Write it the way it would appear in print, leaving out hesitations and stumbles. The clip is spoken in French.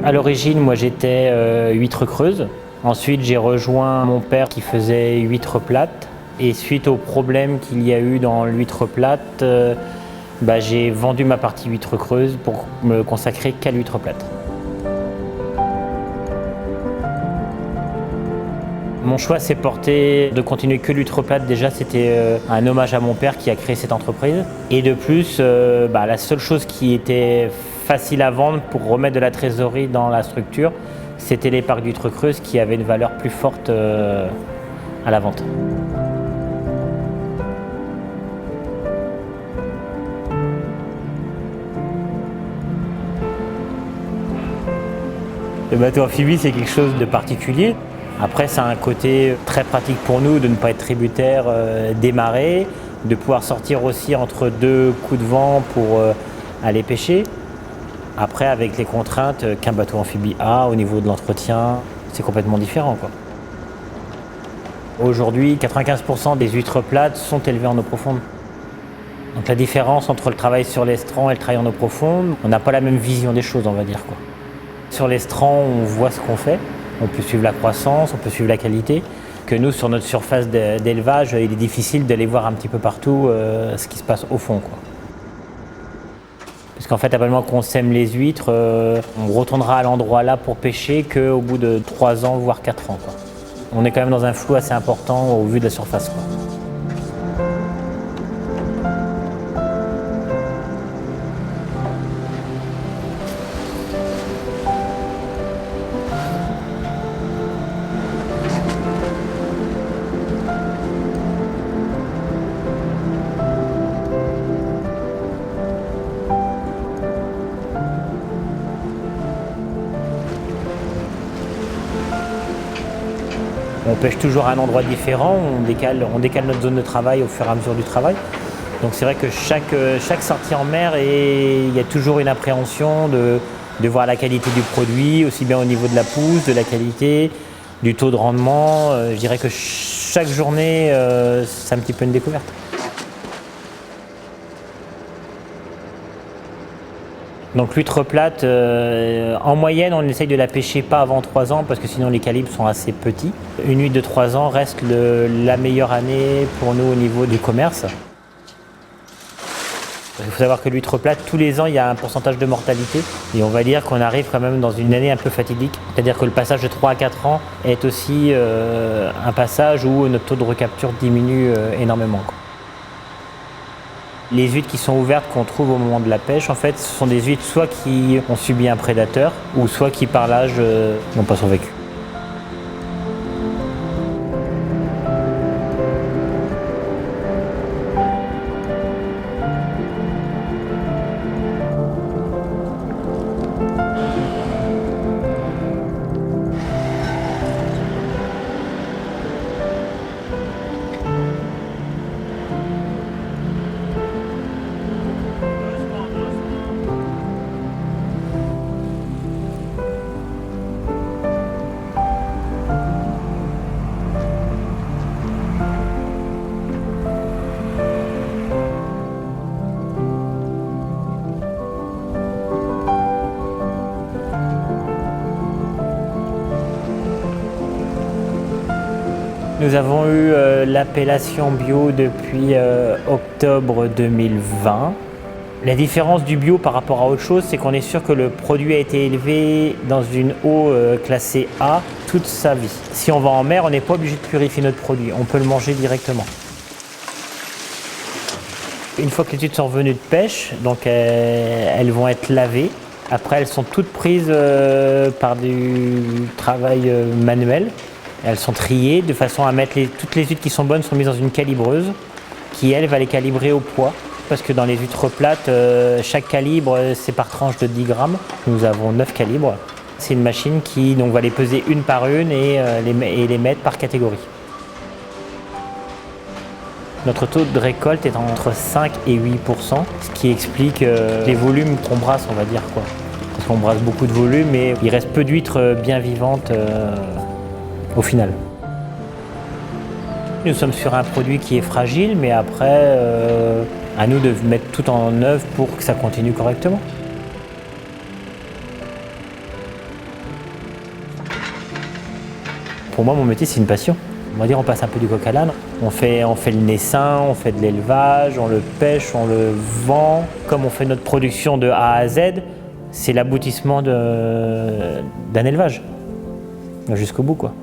À l'origine, moi j'étais huître creuse. Ensuite, j'ai rejoint mon père qui faisait huître plate. Et suite aux problèmes qu'il y a eu dans l'huître plate, j'ai vendu ma partie huître creuse pour me consacrer qu'à l'huître plate. Mon choix s'est porté de continuer que l'huître plate. Déjà, c'était un hommage à mon père qui a créé cette entreprise. Et de plus, la seule chose qui était facile à vendre pour remettre de la trésorerie dans la structure, c'était les parcs d'huître creuse qui avaient une valeur plus forte à la vente. Le bateau amphibie, c'est quelque chose de particulier. Après, ça a un côté très pratique pour nous de ne pas être tributaire des marées, de pouvoir sortir aussi entre deux coups de vent pour aller pêcher. Après, avec les contraintes qu'un bateau amphibie a au niveau de l'entretien, c'est complètement différent, quoi. Aujourd'hui, 95% des huîtres plates sont élevées en eau profonde. Donc la différence entre le travail sur l'estran et le travail en eau profonde, on n'a pas la même vision des choses, on va dire, quoi. Sur l'estran, on voit ce qu'on fait, on peut suivre la croissance, on peut suivre la qualité. Que nous, sur notre surface d'élevage, il est difficile d'aller voir un petit peu partout ce qui se passe au fond, quoi. Parce qu'en fait, absolument qu'on sème les huîtres, on retournera à l'endroit là pour pêcher qu'au bout de 3 ans, voire 4 ans, quoi. On est quand même dans un flou assez important au vu de la surface, quoi. On pêche toujours à un endroit différent, on décale notre zone de travail au fur et à mesure du travail. Donc c'est vrai que chaque sortie en mer, il y a toujours une appréhension de voir la qualité du produit, aussi bien au niveau de la pousse, de la qualité, du taux de rendement. Je dirais que chaque journée, c'est un petit peu une découverte. Donc l'huître plate, en moyenne, on essaye de la pêcher pas avant 3 ans parce que sinon les calibres sont assez petits. Une huître de 3 ans reste la meilleure année pour nous au niveau du commerce. Il faut savoir que l'huître plate, tous les ans, il y a un pourcentage de mortalité. Et on va dire qu'on arrive quand même dans une année un peu fatidique. C'est-à-dire que le passage de 3 à 4 ans est aussi un passage où notre taux de recapture diminue énormément, quoi. Les huîtres qui sont ouvertes, qu'on trouve au moment de la pêche, en fait, ce sont des huîtres soit qui ont subi un prédateur, ou soit qui, par l'âge, n'ont pas survécu. Nous avons eu l'appellation bio depuis octobre 2020. La différence du bio par rapport à autre chose, c'est qu'on est sûr que le produit a été élevé dans une eau classée A toute sa vie. Si on va en mer, on n'est pas obligé de purifier notre produit, on peut le manger directement. Une fois que les huîtres sont revenues de pêche, donc elles vont être lavées. Après, elles sont toutes prises par du travail manuel. Elles sont triées de façon à mettre toutes les huîtres qui sont bonnes sont mises dans une calibreuse qui, elle, va les calibrer au poids. Parce que dans les huîtres plates, chaque calibre, c'est par tranche de 10 grammes. Nous avons 9 calibres. C'est une machine qui donc, va les peser une par une et les mettre par catégorie. Notre taux de récolte est entre 5 et 8%, ce qui explique les volumes qu'on brasse, on va dire, quoi. Parce qu'on brasse beaucoup de volume et il reste peu d'huîtres bien vivantes au final. Nous sommes sur un produit qui est fragile, mais après, à nous de mettre tout en œuvre pour que ça continue correctement. Pour moi, mon métier, c'est une passion. On va dire, on passe un peu du coq à l'âne. On fait le naissain, on fait de l'élevage, on le pêche, on le vend. Comme on fait notre production de A à Z, c'est l'aboutissement d'un élevage. Jusqu'au bout, quoi.